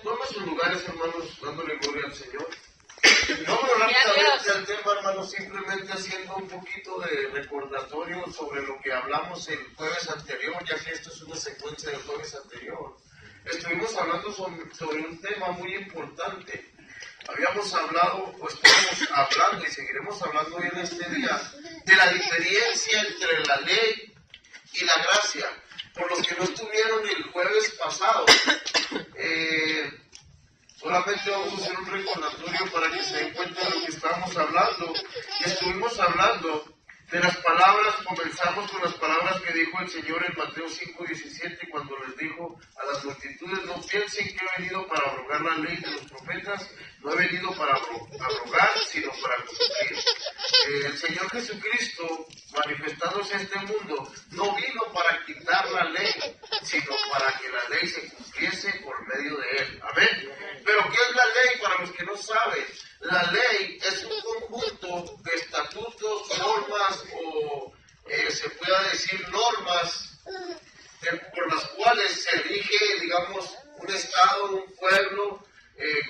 Toma sus lugares, hermanos, dándole gloria al Señor. Vamos rápidamente al tema, hermanos, simplemente haciendo un poquito de recordatorio sobre lo que hablamos el jueves anterior, ya que esto es una secuencia del jueves anterior. Estuvimos hablando sobre un tema muy importante. Habíamos hablado, pues estamos hablando y seguiremos hablando hoy en este día, de la diferencia entre la ley y la gracia. Por los que no estuvieron el jueves pasado, solamente vamos a hacer un recordatorio para que se den cuenta de lo que estábamos hablando. Estuvimos hablando de las palabras, comenzamos con las palabras que dijo el Señor en Mateo 5:17, cuando les dijo a las multitudes: no piensen que he venido para abrogar la ley de los profetas, no he venido para abrogar, sino para cumplir. El Señor Jesucristo, manifestándose en este mundo, no vino para quitar la ley, sino para que la ley se cumpliese por medio de Él. Amén. Pero ¿qué es la ley? Para los que no saben, la ley es un conjunto de estatutos, normas o se pueda decir normas por las cuales se rige, digamos, un estado, un pueblo,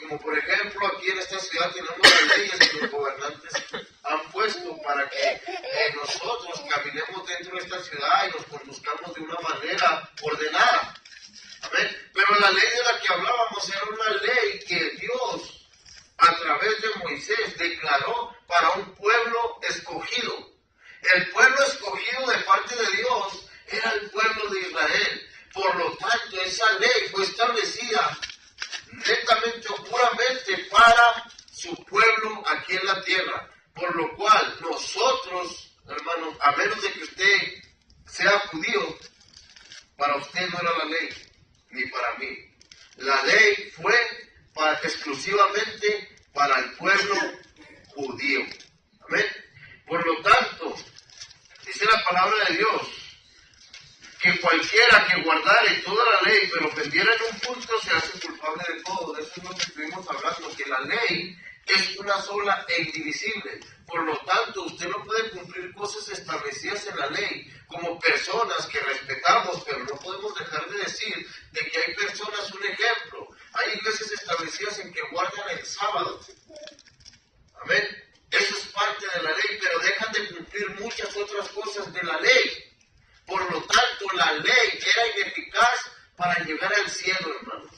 como por ejemplo aquí en esta ciudad tenemos las leyes que los gobernantes han puesto para que nosotros caminemos dentro de esta ciudad y nos conduzcamos de una manera ordenada. Amén. Pero la ley de la que hablábamos era una ley que Dios, a través de Moisés, declaró para un pueblo escogido. El pueblo escogido de parte de Dios era el pueblo de Israel. Por lo tanto, esa ley fue establecida netamente o puramente para su pueblo aquí en la tierra. Por lo cual, nosotros, hermanos, a menos de que usted sea judío, para usted no era la ley, ni para mí. La ley fue exclusivamente para el pueblo judío. Amén. Por lo tanto, dice la palabra de Dios que cualquiera que guardare toda la ley, pero ofendiera en un punto, se hace culpable de todo. De eso es lo que estuvimos hablando, que la ley es una sola e indivisible. Por lo tanto, usted no puede cumplir cosas establecidas en la ley como personas que respetamos, pero no podemos dejar de decir de que hay personas, un ejemplo, hay iglesias establecidas en que guardan el sábado. Amén. Eso es parte de la ley, pero dejan de cumplir muchas otras cosas de la ley. Por lo tanto, la ley era ineficaz para llegar al cielo, hermanos.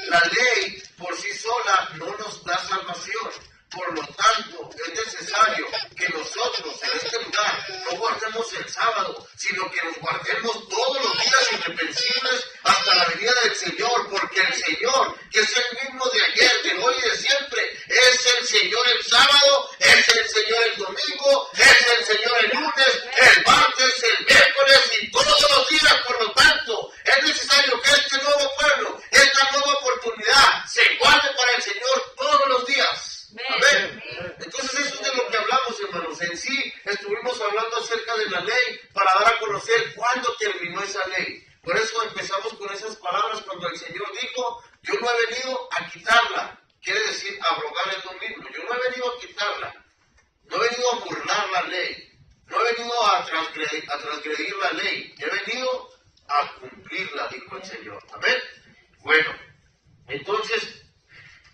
La ley por sí sola no nos da salvación. Por lo tanto, es necesario que nosotros en este lugar no guardemos el sábado, sino que nos guardemos todos los días irreprensibles hasta la venida del Señor, porque el Señor, que es el mismo de ayer, de hoy y de siempre, es el Señor el sábado, es el Señor el domingo, es el Señor el lunes, el martes, el miércoles y todos los días. Por lo tanto, es necesario que este nuevo pueblo, esta nueva oportunidad, se guarde para el Señor todos los días. Amén. Entonces eso es de lo que hablamos, hermanos. En sí estuvimos hablando acerca de la ley para dar a conocer cuándo terminó esa ley. Por eso empezamos con esas palabras cuando el Señor dijo: yo no he venido a quitarla. Quiere decir abrogar es lo mismo. Yo no he venido a quitarla. No he venido a burlar la ley. No he venido a transgredir la ley. He venido a cumplirla, dijo el Señor. Amén. Bueno, entonces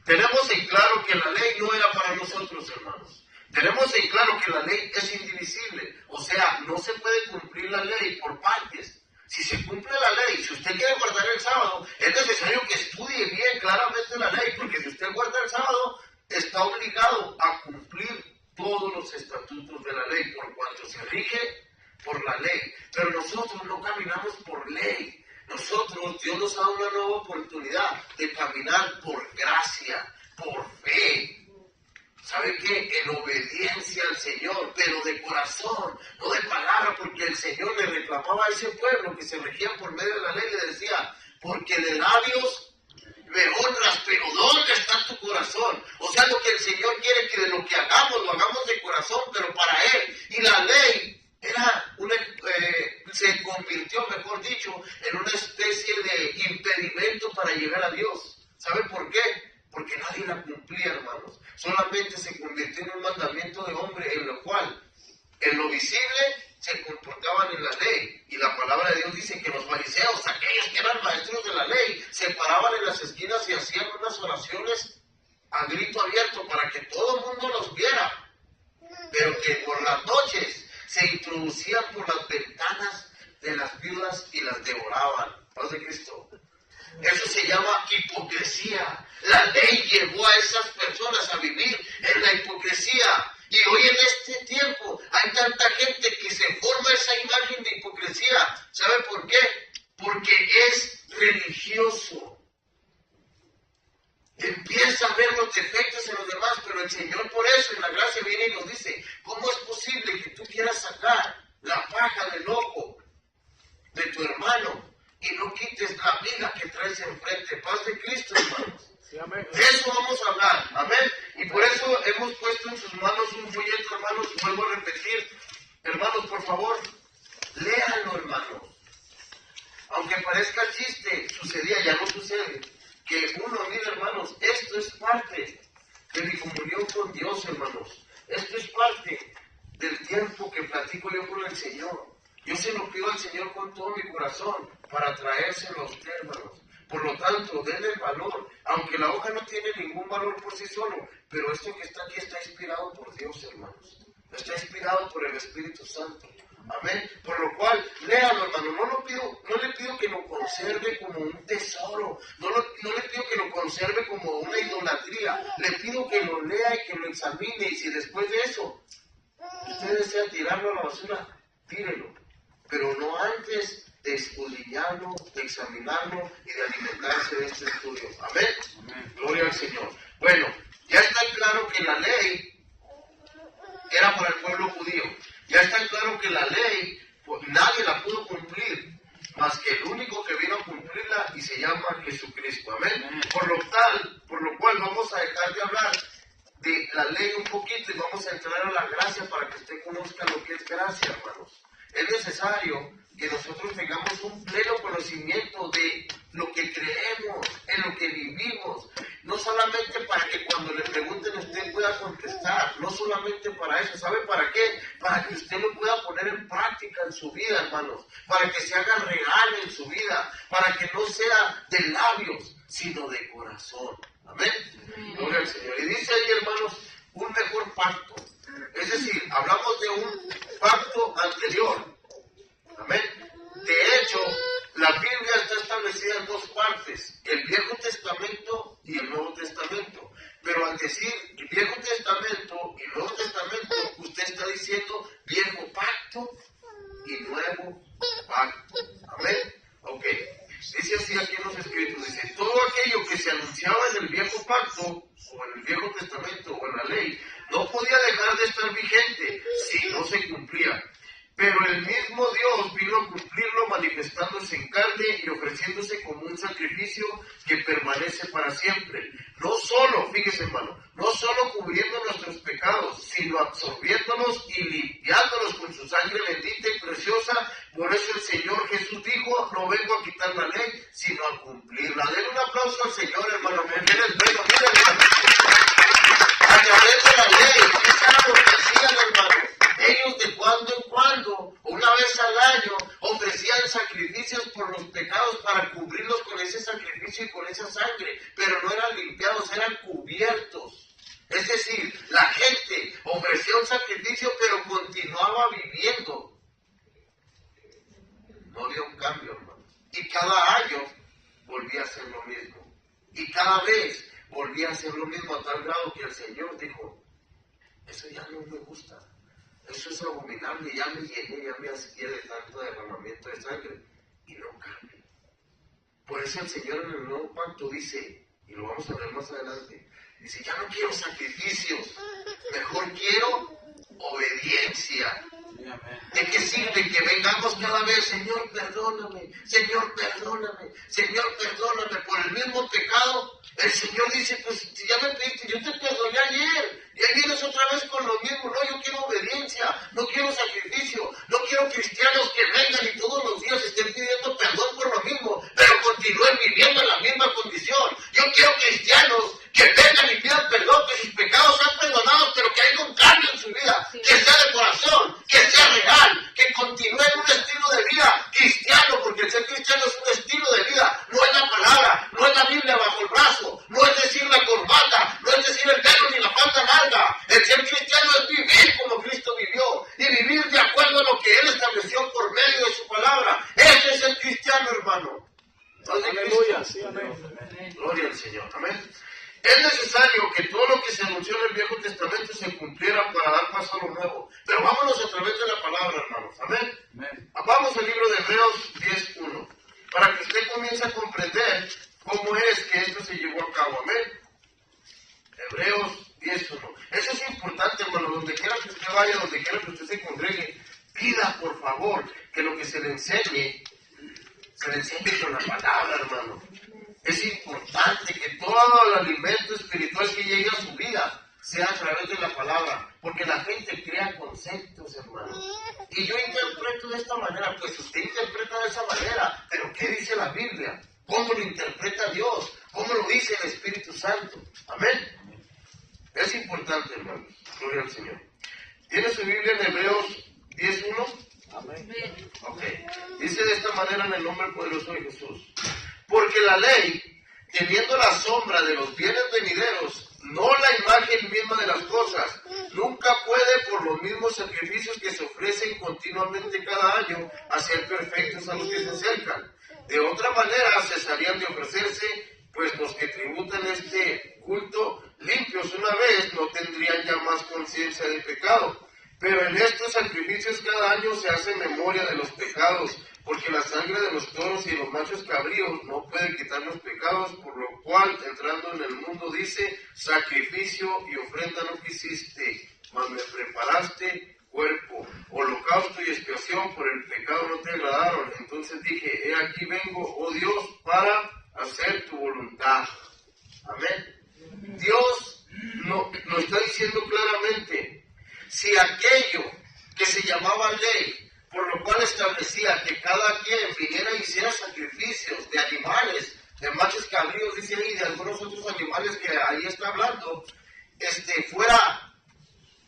tenemos en claro que la ley no era para nosotros, hermanos. Tenemos en claro que la ley es indivisible. O sea, no se puede cumplir la ley por partes. Si se cumple la ley, si usted quiere guardar el sábado, es necesario que estudie bien claramente la ley, porque si usted guarda el sábado, está obligado a cumplir todos los estatutos de la ley, por cuanto se rige por la ley. Pero nosotros no caminamos por ley. Nosotros, Dios nos da una nueva oportunidad de caminar por gracia, por fe. ¿Sabe qué? En obediencia al Señor, pero de corazón, no de palabra, porque el Señor le reclamaba a ese pueblo que se regía por medio de la ley, le decía: porque de labios me honras, pero ¿dónde está tu corazón? O sea, lo que el Señor quiere que de lo que hagamos, lo hagamos de corazón, pero para Él. Y la ley se convirtió, mejor dicho, en una especie de impedimento para llegar a Dios. ¿Sabe por qué? Porque nadie la cumplía, hermanos. Solamente se convirtió en un mandamiento de hombre, en lo cual, en lo visible se comportaban en la ley. Y la palabra de Dios dice que los fariseos, aquellos que eran maestros de la ley, se paraban en las esquinas y hacían unas oraciones a grito abierto para que todo el mundo los viera. Pero que por las noches se introducían por las ventanas de las viudas y las devoraban. Paz de Cristo. Eso se llama hipocresía. La ley llevó a esas personas a vivir en la hipocresía. Y hoy en este tiempo hay tanta gente que se forma esa imagen de hipocresía. ¿Sabe por qué? Porque es religioso. Empieza a ver los defectos en los demás, pero el Señor por eso en la gracia viene y nos dice, ¿cómo es posible que tú quieras sacar la paja del ojo de tu hermano y no quites la viga que traes enfrente? Paz de Cristo, hermanos. Sí, amén. De eso vamos a hablar, amén. Y por eso hemos puesto en sus manos un folleto, hermanos. Vuelvo a repetir, hermanos, por favor, léanlo, hermanos. Aunque parezca chiste, sucedía, ya no sucede. Que uno, mire, hermanos, esto es parte de mi comunión con Dios, hermanos. Esto es parte del tiempo que platico yo con el Señor. Yo se lo pido al Señor con todo mi corazón para traérselo a usted, hermanos. Por lo tanto, denle el valor, aunque la hoja no tiene ningún valor por sí solo, pero esto que está aquí está inspirado por Dios, hermanos. Está inspirado por el Espíritu Santo. Amén. Por lo cual, léalo, hermano. No le pido que lo conserve como un tesoro. No le pido que lo conserve como una idolatría. Le pido que lo lea y que lo examine. Y si después de eso usted desea tirarlo a la basura, tírelo. Pero no antes de escudriñarlo, de examinarlo y de alimentarse de este estudio. Amén. Amén. Gloria al Señor. Bueno, ya está claro que la ley era para el pueblo judío. Ya está claro que la ley, pues, nadie la pudo cumplir, más que el único que vino a cumplirla y se llama Jesucristo. Amén. Por lo cual vamos a dejar de hablar de la ley un poquito y vamos a entrar a la gracia para que usted conozca lo que es gracia, hermanos. Es necesario que nosotros tengamos un pleno conocimiento de lo que creemos, en lo que vivimos, no solamente para que cuando le pregunten usted pueda contestar, no solamente para eso, ¿sabe para qué? Para que usted lo pueda poner en práctica en su vida, hermanos, para que se haga real en su vida, para que no sea de labios, sino de corazón. Amén. Gloria al Señor. Y dice ahí, hermanos, un mejor pacto. Es decir, hablamos de un pacto anterior. Amén. De hecho, la Biblia está establecida en dos partes, el Viejo Testamento y el Nuevo Testamento. Pero al decir el Viejo Testamento y el Nuevo Testamento, usted está diciendo Viejo Pacto y Nuevo Pacto. Amén. Ok. Dice así aquí en los escritos, dice, todo aquello que se anunciaba en el Viejo Pacto, o en el Viejo Testamento, o en la ley, no podía dejar de estar vigente si no se cumplía. Pero el mismo Dios vino a cumplirlo manifestándose en carne y ofreciéndose como un sacrificio que permanece para siempre. No solo, fíjese hermano, no solo cubriendo nuestros pecados, sino absorbiéndolos y limpiándolos con su sangre bendita y preciosa. Por eso el Señor Jesús dijo, no vengo a quitar la ley, sino a cumplirla. Den un aplauso al Señor, hermano, porque Él es bueno. Miren, hermano, a través de la ley, esa lo que hacían, hermano. Ellos de cuando en cuando, una vez al año, ofrecían sacrificios por los pecados para cubrirlos con ese sacrificio y con esa sangre, pero no eran limpiados, eran cubiertos. Es decir, la gente ofrecía un sacrificio, pero continuaba viviendo. No había un cambio, hermano. Y cada año volvía a ser lo mismo. Y cada vez volvía a ser lo mismo a tal grado que el Señor dijo, eso ya no me gusta. Eso es abominable, ya me llené, ya me asqué de tanto derramamiento de sangre. Y no cambia. Por eso el Señor en el Nuevo Pacto dice, y lo vamos a ver más adelante, dice, ya no quiero sacrificios, mejor quiero obediencia. ¿De qué sirve que vengamos cada vez, Señor, perdóname, Señor, perdóname, Señor, perdóname por el mismo pecado? El Señor dice, pues si ya me pediste, yo te perdoné ayer, y ahí vienes otra vez con lo mismo. No, yo quiero obediencia, no quiero sacrificio, no quiero cristianos que vengan y todos los días estén pidiendo perdón por lo mismo, pero continúen viviendo en la misma condición. Yo quiero cristianos que vengan y pidan perdón, que sus pecados sean perdonados, pero que haya un cambio en su vida, que sea de corazón, que sea real, que Gloria al Señor. Amén. Es necesario que todo lo que se anunció en el Viejo Testamento se cumpliera para dar paso a lo nuevo. Pero vámonos a través de la palabra, hermanos. Amén. Amén. Vamos al libro de Hebreos 10:1. Para que usted comience a comprender cómo es que esto se llevó a cabo. Amén. Hebreos 10:1. Eso es importante, hermano. Donde quiera que usted vaya, donde quiera que usted se congregue, pida por favor que lo que se le enseñe con la palabra, hermano. Es importante que todo el alimento espiritual que llegue a su vida sea a través de la palabra, porque la gente crea conceptos, hermano. Y yo interpreto de esta manera, pues usted interpreta de esa manera, pero ¿qué dice la Biblia? ¿Cómo lo interpreta Dios? ¿Cómo lo dice el Espíritu Santo? Amén. Es importante, hermano. Gloria al Señor. ¿Tiene su Biblia en Hebreos 10:1? Amén. Ok. Dice de esta manera en el nombre poderoso de Jesús. Porque la ley, teniendo la sombra de los bienes venideros, no la imagen misma de las cosas, nunca puede por los mismos sacrificios que se ofrecen continuamente cada año hacer perfectos a los que se acercan. De otra manera cesarían de ofrecerse, pues los que tributan este culto limpios una vez no tendrían ya más conciencia de pecado. Pero en estos sacrificios cada año se hace memoria de los pecados, porque la sangre de los toros y los machos cabríos no puede quitar los pecados, por lo cual, entrando en el mundo, dice, sacrificio y ofrenda no quisiste, mas me preparaste cuerpo, holocausto y expiación por el pecado no te agradaron. Entonces dije, he aquí vengo, oh Dios, para hacer tu voluntad. Amén. Dios nos está diciendo claramente, si aquello que se llamaba ley, por lo cual establecía que cada quien viniera y hiciera sacrificios de animales, de machos cabríos, dice ahí, de algunos otros animales que ahí está hablando, fuera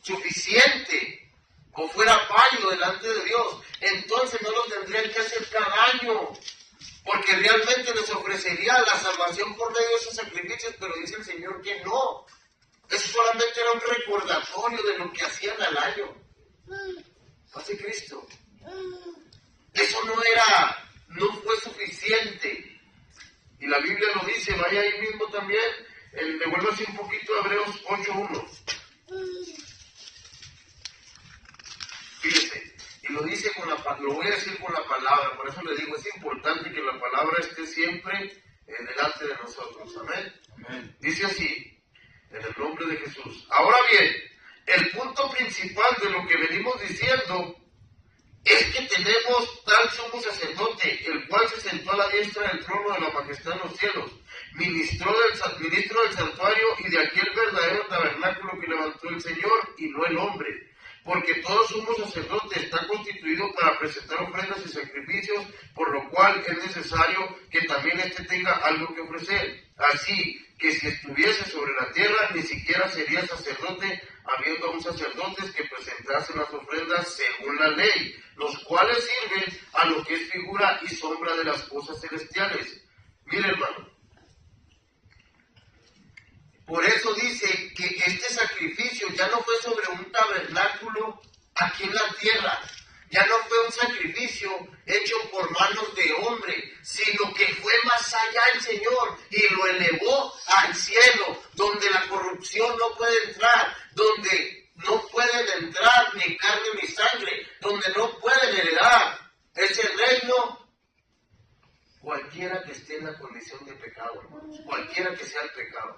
suficiente o fuera válido delante de Dios, entonces no lo tendrían que hacer cada año, porque realmente les ofrecería la salvación por medio de esos sacrificios, pero dice el Señor que no. Eso solamente era un recordatorio de lo que hacían al año. Hace Cristo. Eso no fue suficiente. Y la Biblia lo dice, vaya ahí mismo también, devuélvase un poquito a Hebreos 8:1. Fíjese, y lo dice lo voy a decir con la palabra, por eso le digo, es importante que la palabra esté siempre delante de nosotros. Amén. Amén. Dice así, en el nombre de Jesús. Ahora bien, el punto principal de lo que venimos diciendo es que tenemos tal sumo sacerdote, el cual se sentó a la diestra del trono de la majestad en los cielos, ministro del santuario y de aquel verdadero tabernáculo que levantó el Señor y no el hombre. Porque todo sumo sacerdote está constituido para presentar ofrendas y sacrificios, por lo cual es necesario que también éste tenga algo que ofrecer. Así que si estuviese sobre la tierra, ni siquiera sería sacerdote, habiendo aún sacerdotes que presentasen las ofrendas según la ley, los cuales sirven a lo que es figura y sombra de las cosas celestiales. Mire, hermano, por eso dice que este sacrificio ya no fue sobre un tabernáculo aquí en la tierra, ya no fue un sacrificio hecho por manos de hombre, sino que fue más allá el Señor y lo elevó al cielo, donde la corrupción no puede entrar, donde no pueden entrar ni carne ni sangre, donde no pueden heredar ese reino cualquiera que esté en la condición de pecado, hermanos, cualquiera que sea el pecado.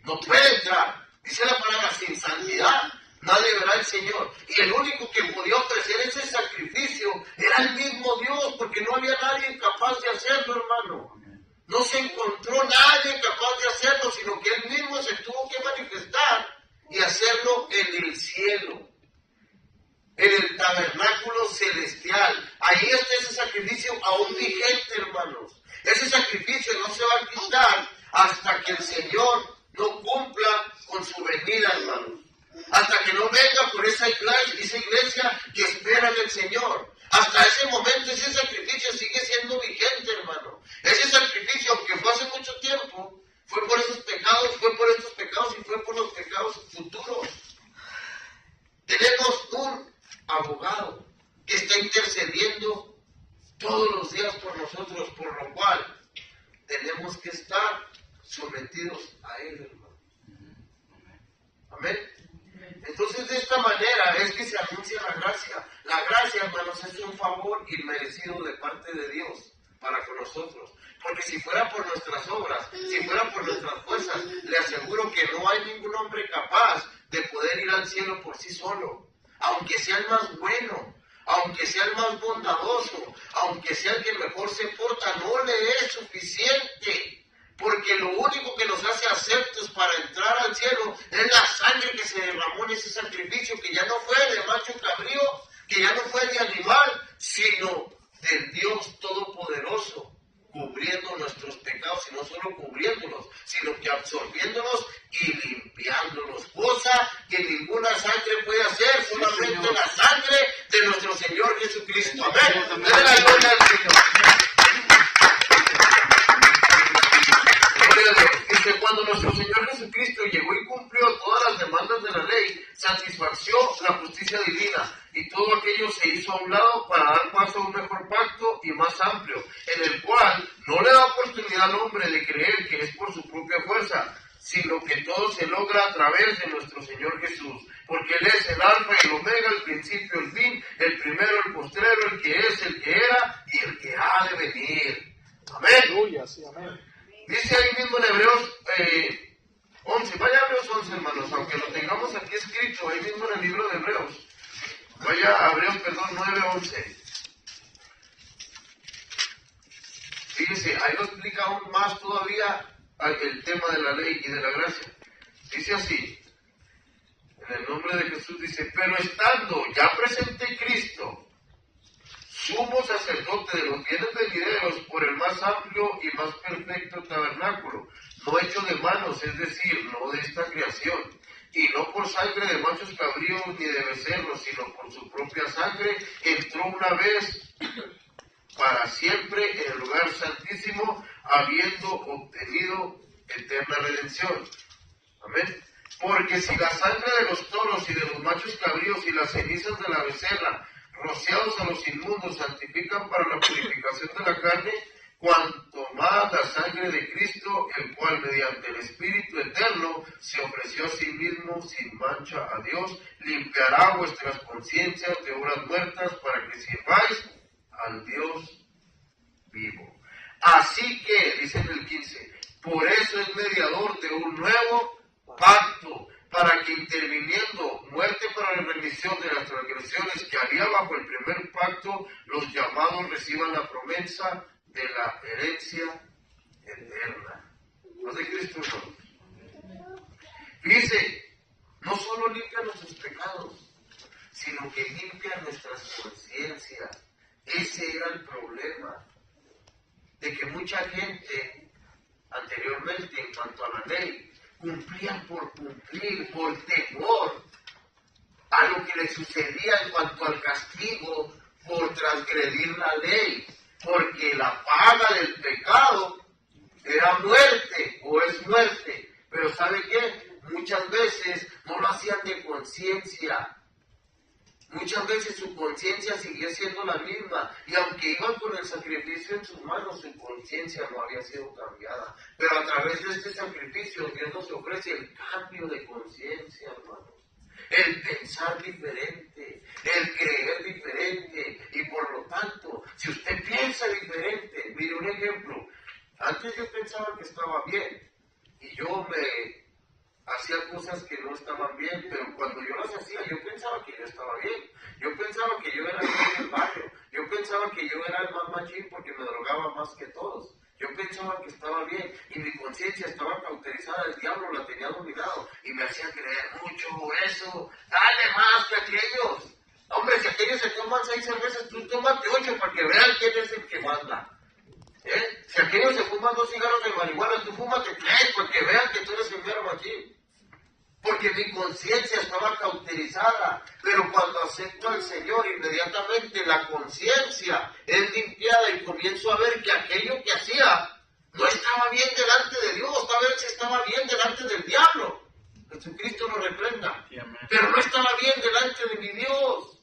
No puede entrar. Dice la palabra, sin santidad nadie verá al Señor. Y el único que podía ofrecer ese sacrificio era el mismo Dios, porque no había nadie capaz de hacerlo, hermano. No se encontró nadie capaz de hacerlo, sino que él mismo se tuvo que manifestar y hacerlo en el cielo, en el tabernáculo celestial. Ahí está ese sacrificio aún vigente, hermanos. Ese sacrificio no se va a quitar hasta que el Señor no cumpla con su venida, hermanos. Hasta que no venga por esa iglesia que espera del Señor. Hasta ese momento ese sacrificio sigue siendo vigente, hermano. Ese sacrificio, aunque fue hace mucho tiempo, fue por esos pecados, fue por estos pecados y fue por los pecados futuros. Tenemos un abogado que está intercediendo todos los días por nosotros, por lo cual tenemos que estar sometidos a Él, hermano. Amén. Entonces, de esta manera es que se anuncia la gracia. La gracia, hermanos, es un favor inmerecido de parte de Dios para con nosotros. Porque si fuera por nuestras obras, si fuera por nuestras fuerzas, le aseguro que no hay ningún hombre capaz de poder ir al cielo por sí solo. Aunque sea el más bueno, aunque sea el más bondadoso, aunque sea el que mejor se porta, no le es suficiente. Porque lo único que nos hace aceptos para entrar al cielo es la sangre que se derramó en ese sacrificio, que ya no fue de macho cabrío, que ya no fue de animal, sino del Dios Todopoderoso, cubriendo nuestros pecados, y no solo cubriéndolos, sino que absorbiéndolos y limpiándolos, cosa que ninguna sangre puede hacer, solamente la sangre de nuestro Señor Jesucristo. Amén. Denle la gloria al Señor. Dice, cuando nuestro Señor Jesucristo llegó y cumplió todas las demandas de la ley, satisfació la justicia divina, y todo aquello se hizo a un lado para dar paso a un mejor pacto y más amplio, en el cual no le da oportunidad al hombre de creer que es por su propia fuerza, sino que todo se logra a través de nuestro Señor Jesús, porque Él es el alfa y el omega, el principio, el fin, el primero, el postrero, el que es, el que era y el que ha de venir. Amén. Aleluya, sí, amén. Dice ahí mismo en Hebreos 11, vaya a Hebreos 11, hermanos, aunque lo tengamos aquí escrito, ahí mismo en el libro de Hebreos. Vaya a Hebreos, 9:11. Fíjese, ahí lo explica aún más todavía el tema de la ley y de la gracia. Dice así, en el nombre de Jesús dice, pero estando ya presente Cristo, sumo sacerdote de los bienes venideros por el más amplio y más perfecto tabernáculo, no hecho de manos, es decir, no de esta creación, y no por sangre de machos cabríos ni de becerros, sino por su propia sangre, entró una vez para siempre en el lugar santísimo, habiendo obtenido eterna redención. Amén. Porque si la sangre de los toros y de los machos cabríos y las cenizas de la becerra, rociados a los inmundos, santifican para la purificación de la carne, cuanto más la sangre de Cristo, el cual mediante el Espíritu eterno se ofreció a sí mismo sin mancha a Dios, limpiará vuestras conciencias de obras muertas para que sirváis al Dios vivo. Así que, dice en el 15, por eso es mediador de un nuevo pacto, para que interviniendo muerte para la remisión de las transgresiones que había bajo el primer pacto, los llamados reciban la promesa de la herencia eterna. ¿No de Cristo, no? Dice, no solo limpia nuestros pecados, sino que limpia nuestras conciencias. Ese era el problema, de que mucha gente anteriormente, en cuanto a la ley, cumplían por cumplir, por temor a lo que les sucedía en cuanto al castigo por transgredir la ley, porque la paga del pecado era muerte o es muerte. Pero ¿sabe qué? Muchas veces no lo hacían de conciencia. Muchas veces su conciencia seguía siendo la misma, y aunque iban con el sacrificio en sus manos, su conciencia no había sido cambiada. Pero a través de este sacrificio, Dios nos ofrece el cambio de conciencia, hermanos. El pensar diferente, el creer diferente, y por lo tanto, si usted piensa diferente, mire un ejemplo. Antes yo pensaba que estaba bien, y yo me hacía cosas que no estaban bien, pero cuando yo las hacía, yo pensaba que yo estaba bien. Yo pensaba que yo era el rey del barrio. Yo pensaba que yo era el más machín porque me drogaba más que todos. Yo pensaba que estaba bien y mi conciencia estaba cauterizada. El diablo la tenía dominado y me hacía creer mucho eso. Dale más que aquellos. Hombre, si aquellos se toman 6 cervezas, tú tómate 8 para que vean quién es el que manda. Si aquellos se fuman 2 cigarros de marihuana, tú fúmate 3 para que vean que tú eres el mero machín. Porque mi conciencia estaba cauterizada, pero cuando acepto al Señor, inmediatamente la conciencia es limpiada y comienzo a ver que aquello que hacía no estaba bien delante de Dios, tal vez estaba bien delante del diablo. Jesucristo lo reprenda, pero no estaba bien delante de mi Dios.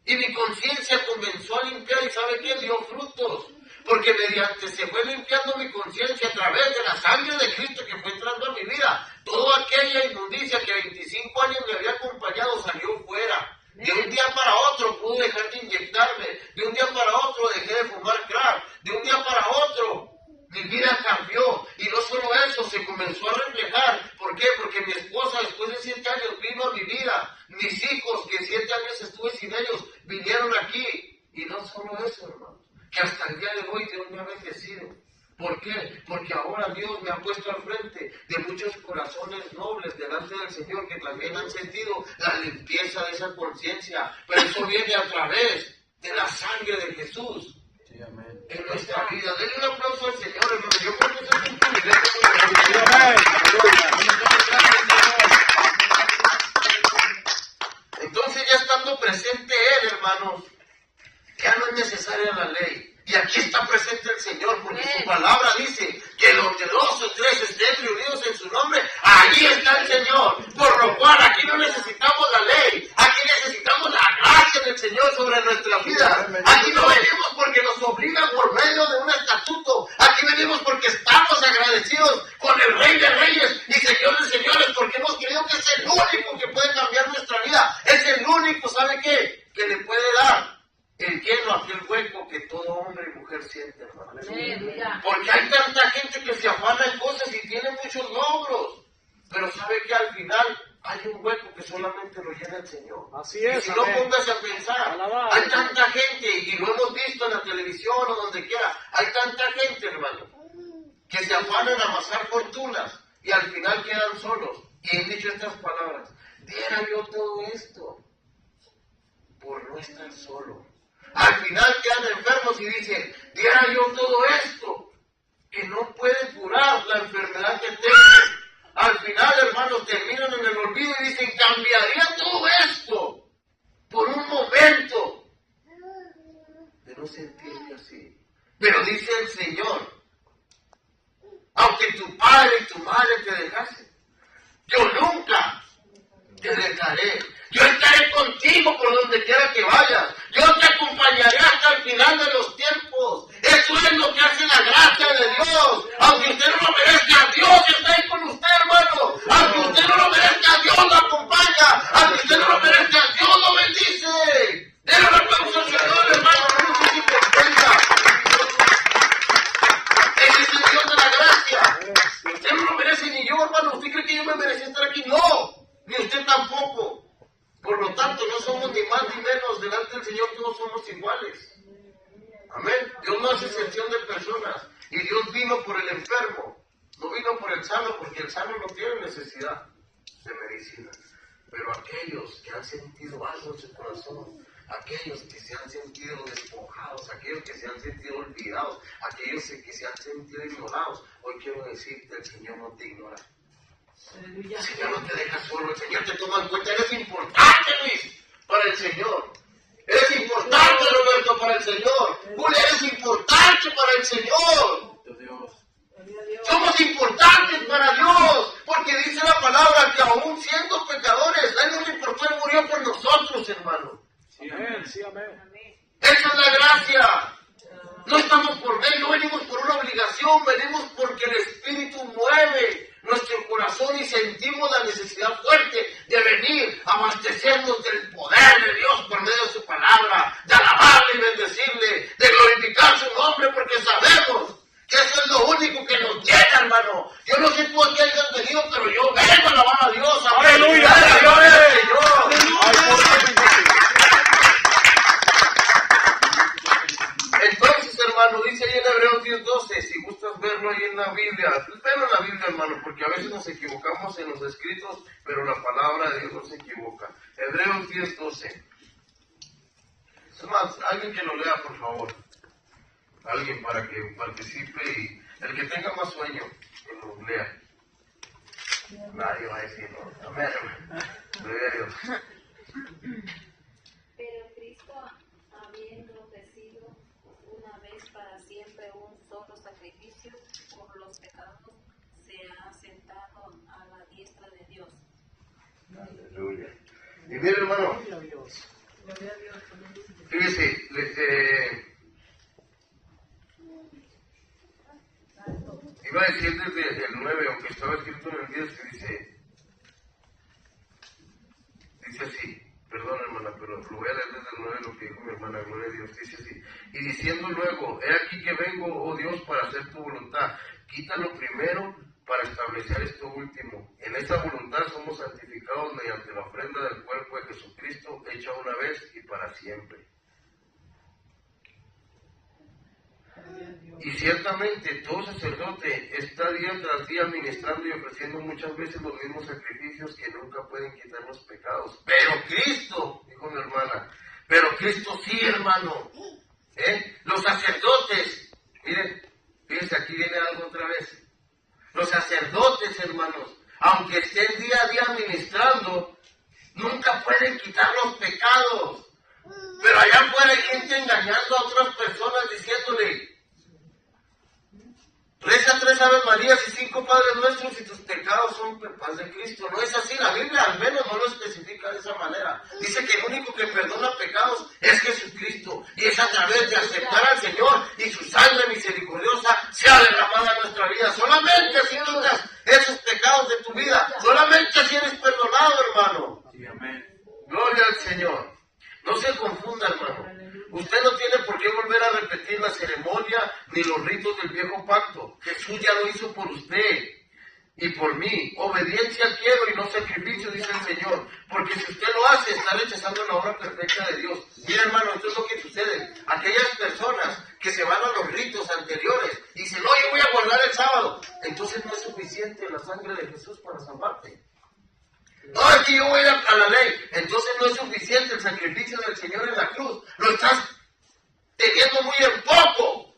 Y mi conciencia comenzó a limpiar, y ¿sabe qué? Dio frutos. porque mediante se fue limpiando mi conciencia a través de la sangre de Cristo que fue entrando a mi vida. Toda aquella inmundicia que 25 años me había acompañado salió fuera. De un día para otro pude dejar de inyectarme, de un día para otro dejé de fumar crack, de un día para otro mi vida cambió. Y no solo eso, se comenzó a reflejar. ¿Por qué? Porque mi esposa después de 7 años vino a mi vida. Mis hijos, que 7 años estuve sin ellos, vinieron aquí. Y no solo eso, hermano, que hasta el día de hoy Dios me ha bendecido. ¿Por qué? Porque ahora Dios me ha puesto al frente de muchos corazones nobles delante del Señor que también han sentido la limpieza de esa conciencia. Pero eso viene a través de la sangre de Jesús. Sí, amén. En nuestra vida. Denle un aplauso al Señor, hermano. Yo creo que eso es un privilegio. Entonces, ya estando presente Él, hermanos, ya no es necesaria la ley. Y aquí está presente el Señor, porque su palabra dice que donde 2 o 3 estén reunidos en su nombre, allí está el Señor. Por lo cual aquí no necesitamos la ley, aquí necesitamos la gracia del Señor sobre nuestra vida. Aquí no venimos porque nos obligan por medio de un estatuto, aquí venimos porque estamos agradecidos con el Rey de Reyes y Señor de Señores, porque hemos creído que es el único que puede cambiar nuestra vida. Es el único, ¿sabe qué? Que le puede dar el lleno, aquel hueco que todo hombre y mujer siente, hermano. Porque hay tanta gente que se afana en cosas y tiene muchos logros, pero sabe que al final hay un hueco que solamente lo llena el Señor. Así es. Y si no, póngase a pensar, hay tanta gente, y lo hemos visto en la televisión o donde quiera, hay tanta gente, hermano, que se afanan en amasar fortunas y al final quedan solos. Y han dicho estas palabras: diera yo todo esto por no estar solo. Al final quedan enfermos y dicen: diera yo todo esto, que no puede curar la enfermedad que tengo. Al final, hermanos, terminan en el olvido y dicen: cambiaría todo esto por un momento de no sentirme así. Pero dice el Señor: aunque tu padre y tu madre te dejasen, yo nunca te dejaré. Yo estaré contigo por donde quiera que vayas. Yo te acompañaré hasta el final de los tiempos. Eso es lo que hace la gracia de Dios. Aunque usted no lo merezca, Dios está ahí con usted, hermano. Aunque usted no lo merezca, Dios lo acompaña. Aunque usted no lo merezca, Dios lo bendice. Denle un aplauso al Señor, hermano. No sé si contenta. Ese es el Dios de la gracia. Usted no lo merece ni yo, hermano. ¿Usted cree que yo me merecía estar aquí? No. Ni usted tampoco. Por lo tanto, no somos ni más ni menos delante del Señor, todos somos iguales. Amén. Dios no hace excepción de personas. Y Dios vino por el enfermo, no vino por el sano, porque el sano no tiene necesidad de medicina. Pero aquellos que han sentido algo en su corazón, aquellos que se han sentido despojados, aquellos que se han sentido olvidados, aquellos que se han sentido ignorados, hoy quiero decirte: el Señor no te ignora. El Señor no te deja solo, el Señor te toma en cuenta. Eres importante, Luis, para el Señor. Eres importante, Roberto, para el Señor. Julia, eres importante para el Señor. Somos importantes para Dios, porque dice la palabra que aún siendo pecadores, Él nos importó y murió por nosotros, hermano. Sí, amén, sí, amén. Esa es la gracia. No estamos por ley, no venimos por una obligación, venimos porque el Espíritu mueve nuestro corazón y sentimos la necesidad fuerte de venir a abastecernos del poder de Dios por medio de su palabra, de alabarle y bendecirle, de glorificar su nombre, porque sabemos que eso es lo único que nos llena, hermano. Yo no sé tú a qué hayas venido, pero yo vengo a alabar a Dios. ¡Aleluya! Entonces, hermano, dice ahí en Hebreos 10:12, si gustas verlo ahí en la Biblia, velo en la Biblia, hermano, porque a veces nos equivocamos en los escritos, pero la palabra de Dios no se equivoca. Hebreos 10:12. Es más, alguien que lo lea, por favor. Alguien para que participe, y el que tenga más sueño, que lo lea. Nadie va a decir, no, amén. Gloria a Dios. Pero Cristo, habiendo ofrecido una vez para siempre un solo sacrificio por los pecados, se ha sentado a la diestra de Dios. Aleluya. Y mire, hermano, fíjese, Iba a decir desde el 9, aunque estaba escrito en el 10, que dice así, perdón hermana, pero lo voy a leer desde el 9, lo que dijo mi hermana, gloria a Dios, dice así, y diciendo luego, he aquí que vengo, oh Dios, para hacer tu voluntad, quítalo primero para establecer esto último. En esta voluntad somos santificados mediante la ofrenda del cuerpo de Jesucristo, hecha una vez y para siempre. Y ciertamente todo sacerdote está día tras día ministrando y ofreciendo muchas veces los mismos sacrificios que nunca pueden quitar los pecados. Pero Cristo, dijo mi hermana, pero Cristo sí, hermano. Los sacerdotes, miren, fíjense, aquí viene algo otra vez. Los sacerdotes, hermanos, aunque estén día a día ministrando, nunca pueden quitar los pecados. Pero allá afuera hay gente engañando a otras personas diciéndole, reza 3 Aves Marías y 5 Padres Nuestros y tus pecados son paz de Cristo. No es así, la Biblia al menos no lo especifica de esa manera. Dice que el único que perdona pecados es Jesucristo. Y es a través de aceptar al Señor y su sangre misericordiosa sea derramada en nuestra vida. Solamente así quitas esos pecados de tu vida. Solamente así eres perdonado, hermano. Sí, amén. Gloria al Señor. No se confunda, hermano. Usted no tiene por qué volver a repetir la ceremonia ni los ritos del viejo pacto. Jesús ya lo hizo por usted y por mí. Obediencia quiero y no sacrificio, dice el Señor. Porque si usted lo hace, está rechazando la obra perfecta de Dios. Mira, hermano, esto es lo que sucede. Aquellas personas que se van a los ritos anteriores y dicen, no, yo voy a guardar el sábado. Entonces no es suficiente la sangre de Jesús para salvarte. No, es que yo voy a la ley. Entonces no es suficiente el sacrificio del Señor en la cruz. Lo estás teniendo muy en poco.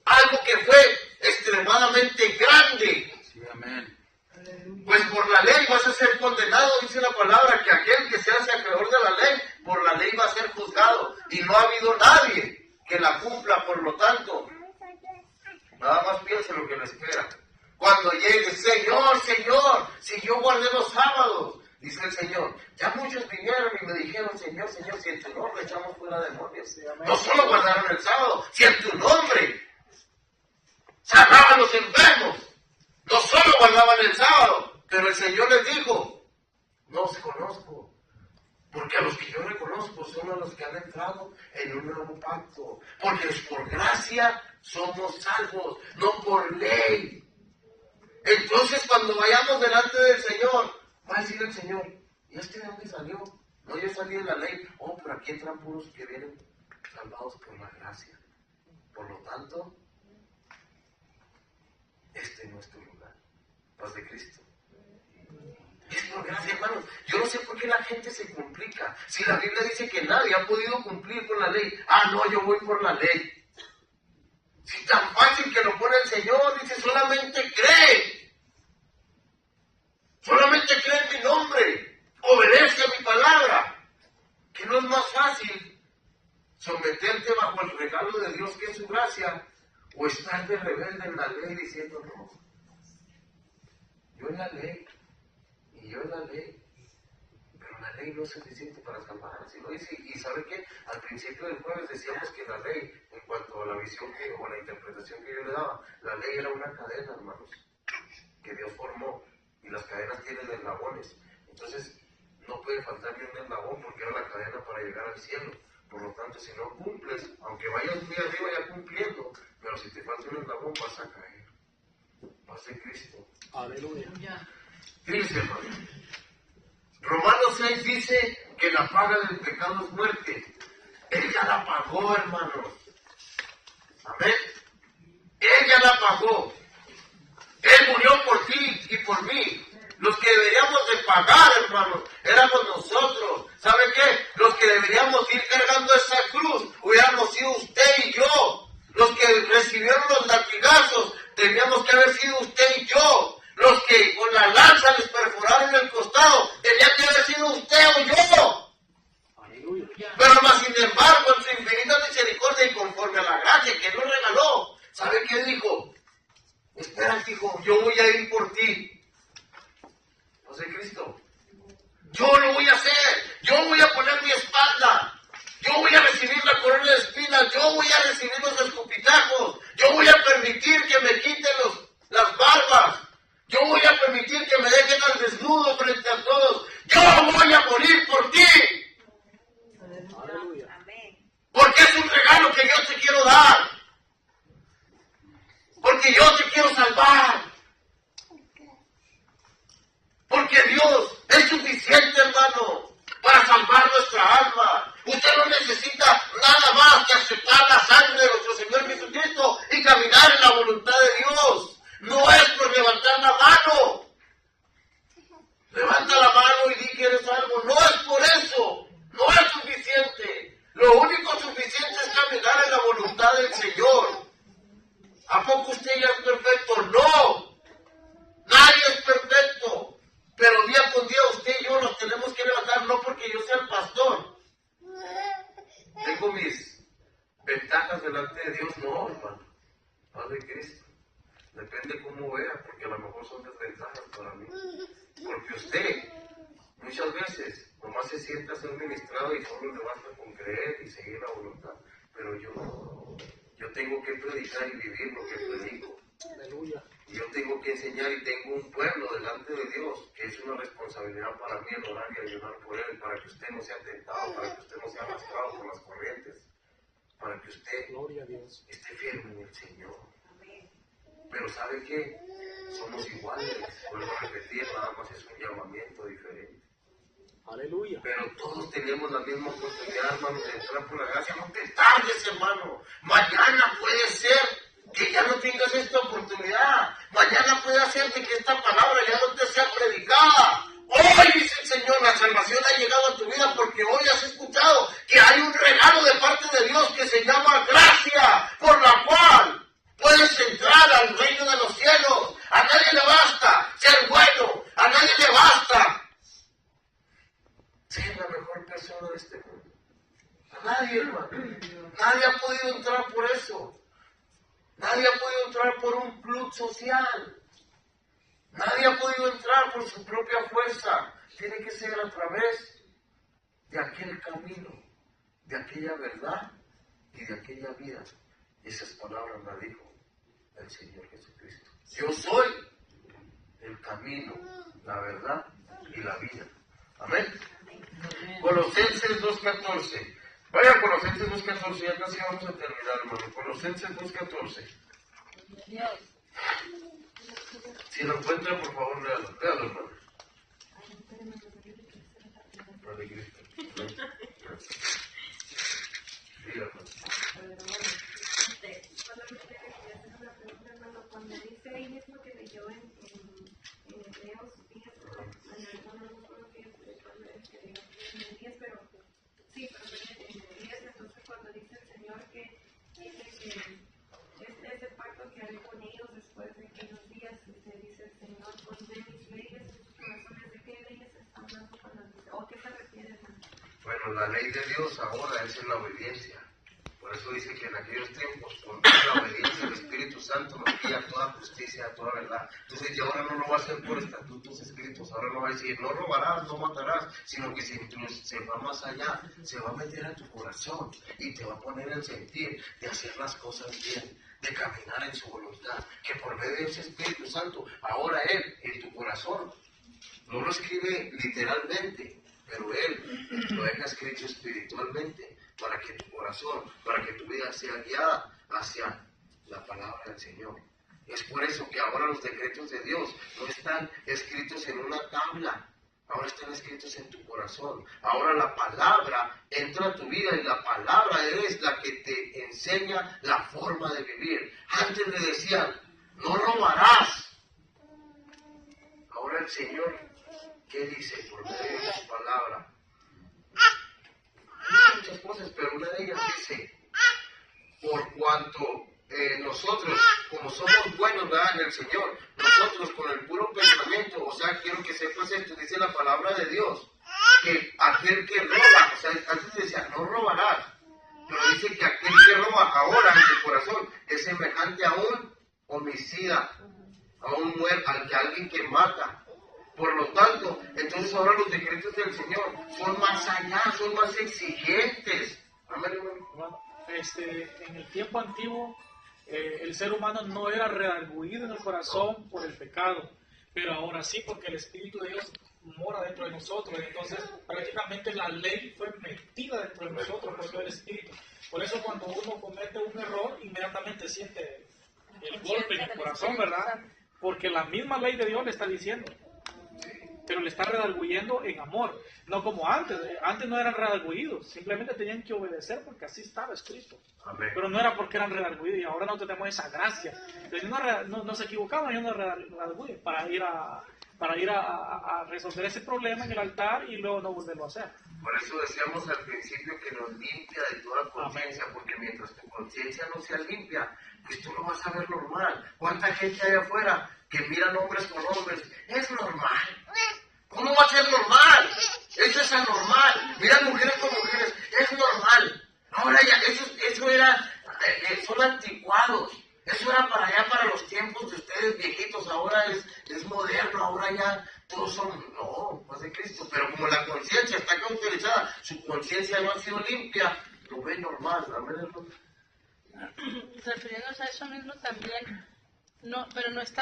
Algo que fue extremadamente grande. Sí, amén. Pues por la ley vas a ser condenado, dice la palabra, que aquel que se hace acreedor de la ley, por la ley va a ser juzgado. Y no ha habido nadie que la cumpla, por lo tanto. Nada más piense lo que le espera. Cuando llegue, Señor, Señor, si yo guardé los sábados, dice el Señor, ya muchos vinieron y me dijeron, Señor, Señor, si en tu nombre echamos fuera demonios. No solo guardaron el sábado, si en tu nombre sanaban los enfermos, no solo guardaban el sábado, pero el Señor les dijo, no os conozco, porque a los que yo reconozco son a los que han entrado en un nuevo pacto, porque por gracia somos salvos, no por ley. Entonces cuando vayamos delante del Señor, va a decir el Señor, ¿y este de dónde salió? No, yo salí de la ley. Oh, pero aquí entran puros que vienen salvados por la gracia. Por lo tanto, este no es tu lugar. Paz de Cristo. Es por gracia, hermanos. Yo no sé por qué la gente se complica. Si la Biblia dice que nadie ha podido cumplir con la ley. Ah, no, yo voy por la ley. Si tan fácil que lo pone el Señor, dice, solamente cree. Solamente cree en mi nombre. Obedece a mi palabra. Que no es más fácil someterte bajo el regalo de Dios que es su gracia, o estar de rebelde en la ley diciendo, no, yo en la ley, y yo en la ley. Pero la ley no es suficiente para salvar. ¿Sí lo dice? Y ¿sabe qué? Al principio del jueves decíamos que la ley, en cuanto a la visión o la interpretación que yo le daba, la ley era una cadena, hermanos, que Dios formó, y las cadenas tienen eslabones. Entonces, no puede faltar ni un eslabón porque era la cadena para llegar al cielo. Por lo tanto, si no cumples, aunque vayas muy arriba ya cumpliendo, pero si te falta un eslabón vas a caer. Paz de Cristo. Aleluya. Fíjense, hermano. Romanos 6 dice que la paga del pecado es muerte. Él ya la pagó, hermanos. Amén. Él ya la pagó. Él murió por ti y por mí. Los que deberíamos de pagar, hermanos, éramos nosotros. ¿Sabe qué? Los que deberíamos ir cargando esa cruz hubiéramos sido usted y yo. Los que recibieron los latigazos teníamos que haber sido usted y yo. Los que con la lanza les perforaron el costado tenían que haber sido usted o yo. Aleluya. Pero más sin embargo, en su infinita misericordia y conforme a la gracia que nos regaló, ¿sabe qué dijo? Espera, hijo, yo voy a ir por ti. No sé, Cristo. Yo lo voy a hacer. Yo voy a poner mi espalda. Yo voy a recibir la corona de espinas. Yo voy a recibir los escupitajos. Yo voy a permitir que me quiten los suficiente, hermano, para salvar nuestra alma. Usted no necesita nada más que aceptar la sangre de nuestro Señor Jesucristo y caminar en la voluntad de Dios. No es por levantar la mano. Levanta la mano y di que eres algo. No es por eso. No es suficiente. Lo único suficiente es caminar en la voluntad del Señor. ¿A poco usted ya es perfecto? No. Nadie es perfecto. Pero día con día usted y yo nos tenemos que levantar, no porque yo sea el pastor. Tengo mis ventajas delante de Dios, no, hermano. Padre Cristo. Depende cómo vea, porque a lo mejor son desventajas para mí. Porque usted, muchas veces, nomás se sienta a ser ministrado y solo le basta con creer y seguir la voluntad. Pero yo tengo que predicar y vivir lo que predico. Aleluya. Y yo tengo que enseñar y tengo un pueblo delante de Dios, que es una responsabilidad para mí el orar y ayudar por él, para que usted no sea tentado, para que usted no sea arrastrado por las corrientes, para que usted Gloria a Dios. esté firme en el Señor. Pero ¿sabe qué? Somos iguales, vuelvo a repetir, nada más es un llamamiento diferente. Aleluya. Pero todos tenemos la misma oportunidad, hermano, de entrar por la gracia. No te tardes, hermano. Mañana puede ser que ya no tengas esta oportunidad. Mañana puede ser de que esta palabra ya no te sea predicada. Hoy, dice el Señor, la salvación ha llegado a tu vida porque hoy has escuchado que hay un regalo de parte de Dios que se llama gracia, por la cual puedes entrar al reino de los cielos. A nadie le basta ser bueno. A nadie le basta ser la mejor persona de este mundo. A nadie, hermano. Nadie ha podido entrar por eso. Nadie ha podido entrar por un club social. Nadie ha podido entrar por su propia fuerza. Tiene que ser a través de aquel camino, de aquella verdad y de aquella vida. Esas palabras las dijo el Señor Jesucristo. Yo soy el camino, la verdad y la vida. Amén. Colosenses 2:14. Vaya a Colosenses 2:14, ya casi vamos a terminar, hermano. Colosenses 2:14. Si lo encuentra, por favor, léalo, hermano. Padre Cristo. Dígalo. Cuando dice ahí mismo que leyó en Hebreos 10, no recuerdo que en el 10, pero sí, pero en el 10, entonces cuando dice el Señor que este es el pacto que haré con ellos después de aquellos días, se dice el Señor, pondré mis leyes en sus corazones. ¿De qué leyes está hablando cuando dice? ¿O qué se refiere? Bueno, la ley de Dios ahora es en la obediencia. Por eso dice que en aquellos tiempos, con la obediencia del Espíritu Santo nos guía toda justicia, toda verdad. Entonces, ya ahora no lo va a hacer por estatutos escritos, ahora no va a decir, no robarás, no matarás, sino que se va más allá, se va a meter a tu corazón y te va a poner el sentir de hacer las cosas bien, de caminar en su voluntad, que por medio de ese Espíritu Santo, ahora Él, en tu corazón, no lo escribe literalmente, pero Él lo deja escrito espiritualmente, para que tu corazón, para que tu vida sea guiada hacia la palabra del Señor. Es por eso que ahora los decretos de Dios no están escritos en una tabla, ahora están escritos en tu corazón. Ahora la palabra entra a tu vida y la palabra es la que te enseña la forma de vivir. Antes le decían, no robarás. Ahora el Señor, ¿qué dice por medio de su palabra? Muchas cosas, pero una de ellas dice, por cuanto nosotros, como somos buenos, ¿verdad?, en el Señor, nosotros con el puro pensamiento, o sea, quiero que sepas esto, dice la palabra de Dios, que aquel que roba, o sea, antes decía, no robarás, pero dice que aquel que roba ahora en su corazón es semejante a un homicida, a un muerto, a alguien que mata. Por lo tanto, entonces ahora los decretos del Señor son más allá, son más exigentes. Amén, hermano. En el tiempo antiguo, el ser humano no era redarguido en el corazón por el pecado, pero ahora sí, porque el Espíritu de Dios mora dentro de nosotros. Entonces, prácticamente la ley fue metida dentro de nosotros por el Espíritu. Por eso, cuando uno comete un error, inmediatamente siente el golpe en el corazón, ¿verdad? Porque la misma ley de Dios le está diciendo. pero le está redarguyendo en amor, no como antes. Antes no eran redarguidos, simplemente tenían que obedecer porque así estaba escrito. Amén. Pero no era porque eran redarguidos y ahora no tenemos esa gracia. Entonces no se equivocaban, ellos no redarguyen para ir a resolver ese problema en el altar y luego no volverlo a hacer. Por eso decíamos al principio que nos limpia de toda conciencia, porque mientras tu conciencia no sea limpia, pues tú lo vas a ver normal. ¿Cuánta gente hay afuera que miran hombres con hombres? Es normal. ¿Cómo va a ser normal? Eso es anormal. Miran mujeres con mujeres, es normal. Ahora ya, eso era, son anticuados. Eso era para allá, para los tiempos de ustedes viejitos. Ahora es moderno, ahora ya todos son, no, pues de Cristo. Pero como la conciencia está cauterizada, su conciencia no ha sido limpia, lo ve normal. Amén. Refiriéndose a eso mismo también, no, pero no es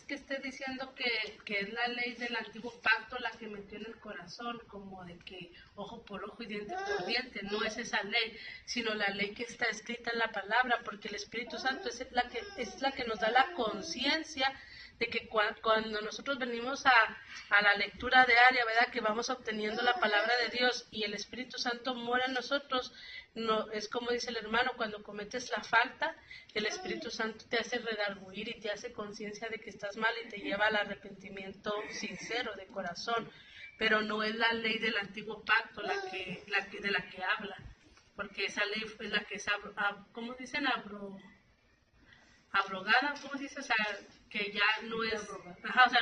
que esté diciendo que es la ley del antiguo pacto la que metió en el corazón, como de que ojo por ojo y diente por diente. No es esa ley, sino la ley que está escrita en la palabra, porque el Espíritu Santo es la que nos da la conciencia de que cuando nosotros venimos a la lectura diaria, ¿verdad?, que vamos obteniendo la palabra de Dios y el Espíritu Santo mora en nosotros. No, es como dice el hermano, cuando cometes la falta, el Espíritu Santo te hace redarguir y te hace conciencia de que estás mal y te lleva al arrepentimiento sincero de corazón. Pero no es la ley del antiguo pacto de la que habla, porque esa ley es la que es, ¿cómo dicen? Abrogada, ¿cómo dice? O sea, que ya no es, o sea,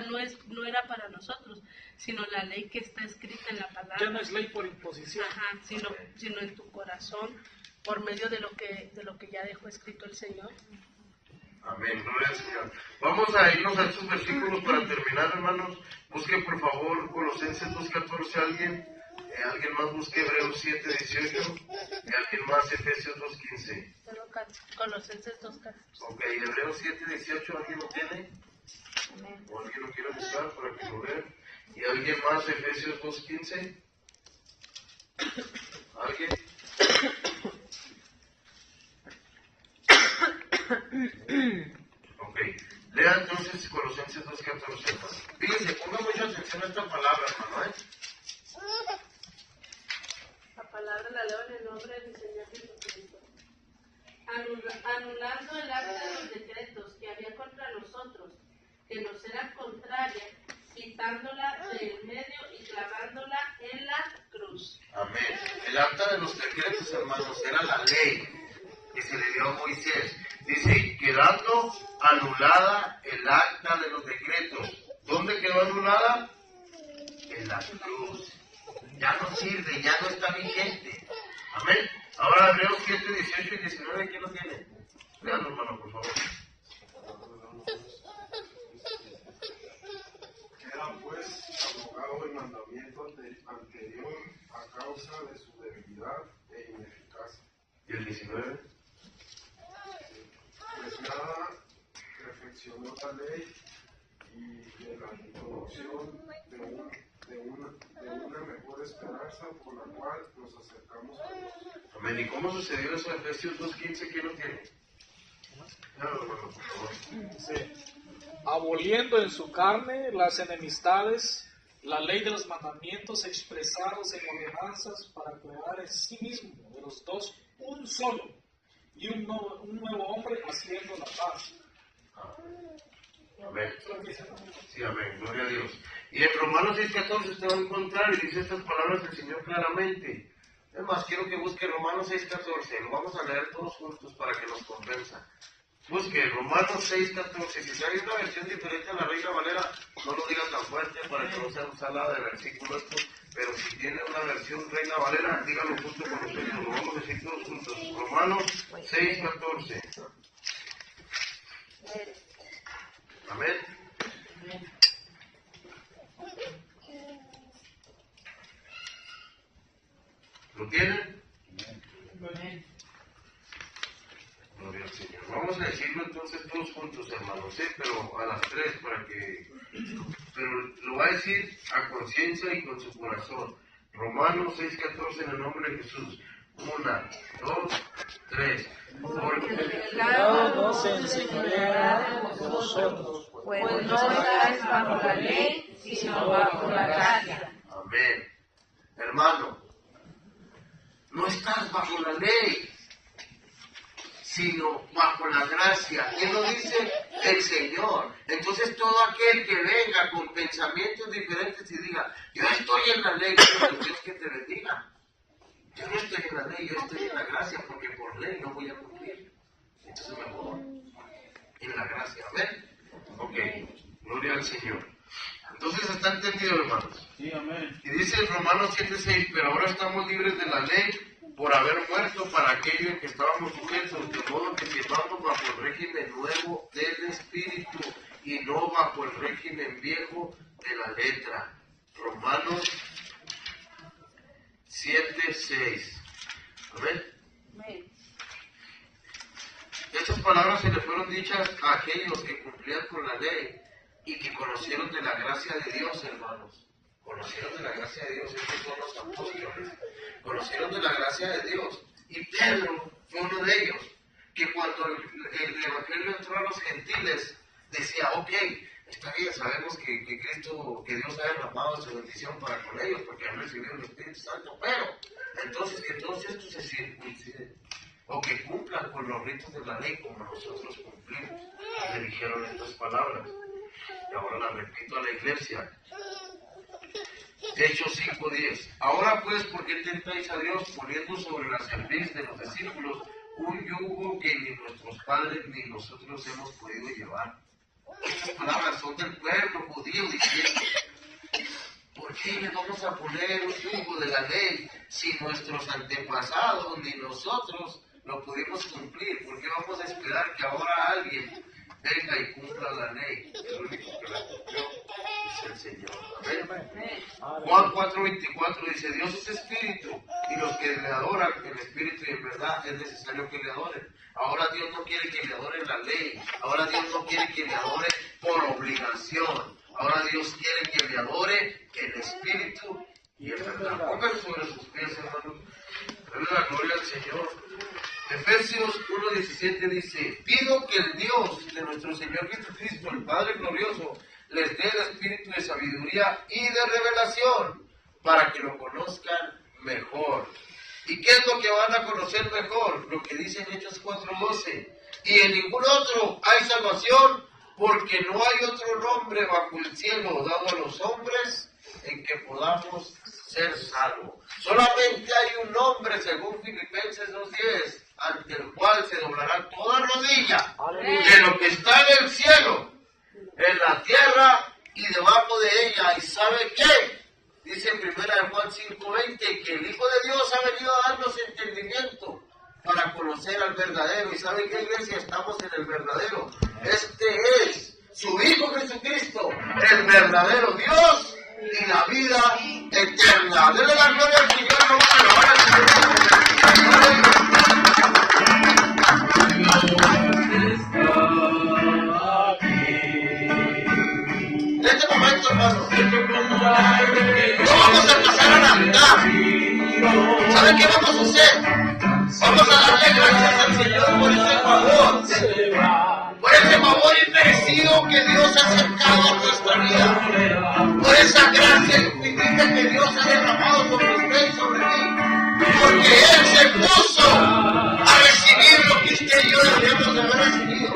no era para nosotros, sino la ley que está escrita en la palabra. Ya no es ley por imposición. Sino en tu corazón, por medio de lo que ya dejó escrito el Señor. Amén, gloria al Señor. Vamos a irnos a estos versículos para terminar, hermanos. Busquen por favor Colosenses 2.14, alguien más busque Hebreos 7.18 y alguien más Efesios 2.15. Colosenses 2.14. Ok, Hebreos 7.18, ¿alguien lo tiene? ¿O alguien lo quiere buscar para que lo vean? ¿Y alguien más Efesios 2.15? ¿Alguien? Ok, lea entonces Colosenses 2.14. Fíjense, ponga mucha atención a esta palabra, hermano, La palabra la leo en el nombre de mi Señor Jesucristo. Anulando el acta de los decretos que había contra nosotros, que nos era contraria, quitándola del medio y clavándola en la cruz. Amén. El acta de los decretos, hermanos, era la ley que se le dio a Moisés. Dice, quedando anulada el acta de los decretos. ¿Dónde quedó anulada? En la cruz. Ya no sirve, ya no está vigente. Amén. Ahora Hebreos 7, 18 y 19, ¿quién lo tiene? Leanlo, hermano, por favor. Queda pues abrogado el mandamiento anterior a causa de su debilidad e ineficacia. ¿Y el 19? Pues nada perfeccionó la ley y de la introducción de una mejor esperanza por la cual nos acercamos a Dios. Amén. ¿Y cómo sucedió eso en Efesios 2.15? ¿Quién lo tiene? Claro, hermano, por favor. Sí. Aboliendo en su carne las enemistades, la ley de los mandamientos expresados en ordenanzas para crear en sí mismo de los dos un solo y un nuevo hombre haciendo la paz. Amén. Sí, amén. Gloria a Dios. Y en Romanos 6.14 usted va a encontrar y dice estas palabras del Señor claramente. Es más, quiero que busque Romanos 6.14. Lo vamos a leer todos juntos para que nos convenza. Busque Romanos 6.14. Si hay una versión diferente a la Reina Valera, no lo diga tan fuerte para que no sea un salada de versículos. Pero si tiene una versión Reina Valera, dígalo junto con nosotros. Lo vamos a decir todos juntos. Romanos 6.14. Amén. ¿Lo tienen? Gloria al Señor. Vamos a decirlo entonces todos juntos, hermanos, pero a las 3 para que... Pero lo va a decir a conciencia y con su corazón. Romanos 6.14 en el nombre de Jesús. 1, 2, 3. Porque el pecado no se enseñorea de vosotros, pues no estás bajo la ley, sino bajo la gracia. Amén. Hermano, no estás bajo la ley, sino bajo la gracia. ¿Quién lo dice? El Señor. Entonces todo aquel que venga con pensamientos diferentes y diga, yo estoy en la ley, pero Dios que te bendiga. Yo no estoy en la ley, yo estoy en la gracia, porque por ley no voy a cumplir. Entonces mejor en la gracia. ¿Amén? Ok, gloria al Señor. Entonces, ¿está entendido, hermanos? Sí, amén. Y dice en Romanos 7:6, pero ahora estamos libres de la ley por haber muerto para aquello en que estábamos sujetos, de modo que sirvamos bajo el régimen nuevo del Espíritu y no bajo el régimen viejo de la letra. Romanos 7:6. Amén. Estas palabras se le fueron dichas a aquellos que cumplían con la ley y que conocieron de la gracia de Dios, hermanos. Conocieron de la gracia de Dios, estos son los apóstoles. Conocieron de la gracia de Dios. Y Pedro fue uno de ellos, que cuando el Evangelio entró a los gentiles, decía, ok, está bien, sabemos que Cristo, que Dios ha derramado su bendición para con ellos, porque han recibido el Espíritu Santo, pero entonces que todos estos se circunciden, o que cumplan con los ritos de la ley como nosotros cumplimos. Le dijeron estas palabras. Y ahora las repito a la iglesia. Hechos 5:10. Ahora pues, ¿por qué tentáis a Dios poniendo sobre la cerviz de los discípulos un yugo que ni nuestros padres ni nosotros hemos podido llevar? Estas palabras son del pueblo judío diciendo, ¿por qué le vamos a poner un yugo de la ley si nuestros antepasados ni nosotros lo pudimos cumplir? ¿Por qué vamos a esperar que ahora alguien venga y cumpla la ley? El único que la cumplió es el Señor. Amén. Juan 4:24 dice, Dios es espíritu, y los que le adoran en espíritu y en verdad es necesario que le adoren. Ahora Dios no quiere que le adoren la ley. Ahora Dios no quiere que le adoren por obligación. Ahora Dios quiere que le adore en espíritu y en verdad. Pónganse sobre sus pies, hermanos. Dale la gloria al Señor. Efesios 1:17 dice, pido que el Dios de nuestro Señor Jesucristo, el Padre glorioso, les dé el espíritu de sabiduría y de revelación para que lo conozcan mejor. ¿Y qué es lo que van a conocer mejor? Lo que dice en Hechos 4:12. Y en ningún otro hay salvación, porque no hay otro nombre bajo el cielo dado a los hombres en que podamos ser salvos. Solamente hay un nombre, según Filipenses 2:10, ante el cual se doblará toda rodilla de lo que está en el cielo, en la tierra y debajo de ella. ¿Y sabe qué? Dice en 1 Juan 5:20 que el Hijo de Dios ha venido a darnos entendimiento para conocer al verdadero. ¿Y sabe qué, iglesia? Estamos en el verdadero. Este es su Hijo Jesucristo, el verdadero Dios y la vida eterna. Denle la gloria al Señor, no vamos a alabar al Señor. En este momento, hermanos, no vamos a pasar a Navidad. ¿Saben qué vamos a hacer? Vamos a darle gracias al Señor por ese favor inmerecido que Dios ha acercado a nuestra vida, por esa gracia infinita que Dios ha derramado sobre usted y sobre mí, porque Él se puso a recibir lo que usted y yo deberíamos de haber recibido,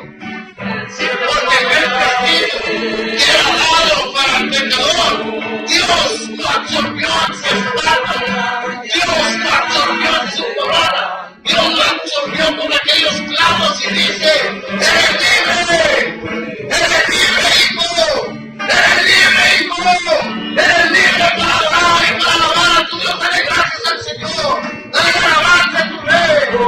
porque el castigo que era dado para el pecador, Dios lo absorbió en su espalda, Dios lo absorbió en su corona, Dios lo absorbió con aquellos clavos y dice, ¡eres libre! ¡Eres libre, hijo! ¡Eres libre, hijo! ¡Eres libre para adorar y para alabar a tu Dios! ¡Dale gracias al Señor! ¡Dale alabanza a tu Rey!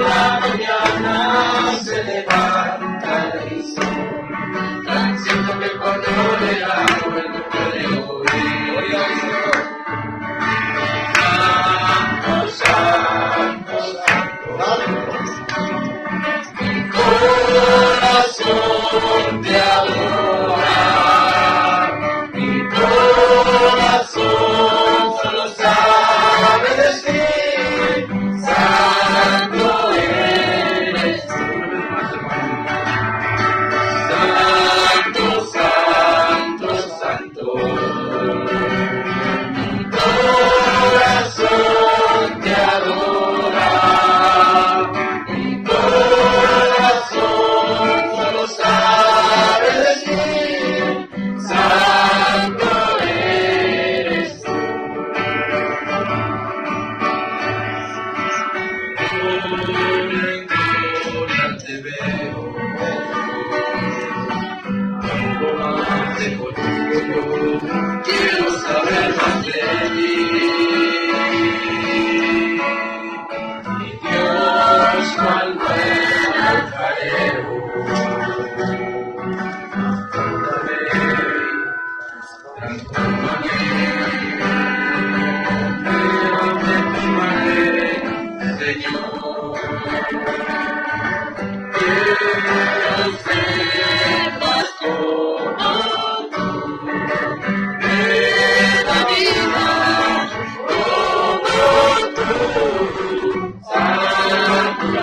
la mañana se levanta el sol, tan cierto que cuando le hago el nombre de hoy, gloria al Señor. Santo, santo, santo, mi corazón te adora, mi corazón solo sabe decir, santo eres tú. Santo, santo, santo, mi corazón te adora, mi corazón solo sabe decir, santo eres tú. Gloria te veo, algo más te conozco, quiero saber más de ti. Mi Dios, cual buen alfarero, transfórmame, pero te tomaré, Señor. Quiero